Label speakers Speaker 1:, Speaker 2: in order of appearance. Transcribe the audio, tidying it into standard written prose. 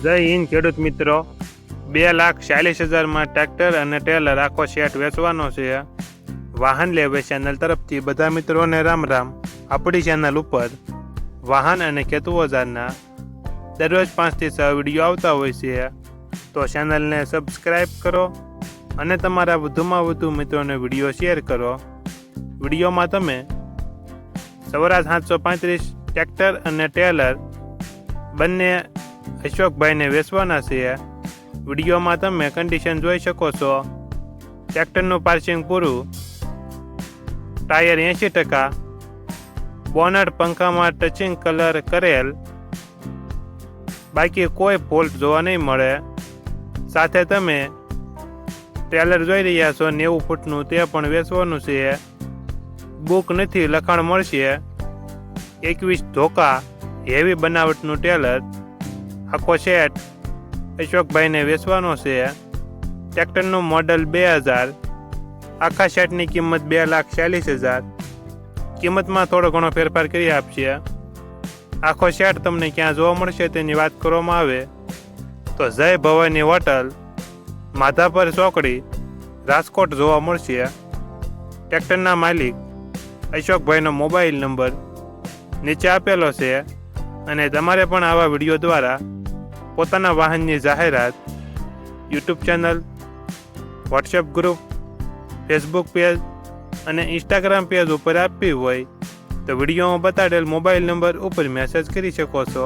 Speaker 1: જય હિન્દ ખેડૂત મિત્રો, 2,40,000 માં ટ્રેક્ટર અને ટેલર આખો સેટ વેચવાનો છે. વાહન લેવે ચેનલ તરફથી બધા મિત્રોને રામ રામ. આપણી ચેનલ ઉપર વાહન અને ખેત ઓજારના દરરોજ 5 થી 6 વિડીયો આવતા હોય છે, તો ચેનલને સબસ્ક્રાઈબ કરો અને તમારા વધુમાં વધુ મિત્રોને વિડીયો શેર કરો. વિડીયોમાં તમે સ્વરાજ 735 ટ્રેક્ટર અને ટેલર બંને અશોકભાઈને વેચવાના છે. વિડીયોમાં તમે કન્ડિશન જોઈ શકો છો. ટ્રેક્ટરનું પાર્સિંગ પૂરું, ટાયર 80%, બોનટ પંખામાં ટચિંગ કલર કરેલ, બાકી કોઈ ફોલ્ટ જોવા નહીં મળે. સાથે તમે ટેલર જોઈ રહ્યા છો 90 ફૂટનું, તે પણ વેચવાનું છે. બુક નથી, લખાણ મળશે. 21 ધોકા હેવી બનાવટનું ટેલર આખો સેટ અશોકભાઈને વેચવાનો છે. ટ્રેક્ટરનું મોડલ 2000, આખા સેટની કિંમત 2,40,000. કિંમતમાં થોડો ઘણો ફેરફાર કરી આપશે. આખો સેટ તમને ક્યાં જોવા મળશે તેની વાત કરવામાં આવે તો જય ભવાની હોટલ, માધાપર ચોકડી, રાજકોટ જોવા મળશે. ટ્રેક્ટરના માલિક અશોકભાઈનો મોબાઈલ નંબર નીચે આપેલો છે, અને તમારે પણ આવા વિડીયો દ્વારા પોતાના વાહનની જાહેરાત YouTube channel, WhatsApp group, Facebook page અને ઇન્સ્ટાગ્રામ પેજ ઉપર આપવી હોય તો વિડીયોમાં બતાડેલ મોબાઈલ નંબર ઉપર મેસેજ કરી શકો છો.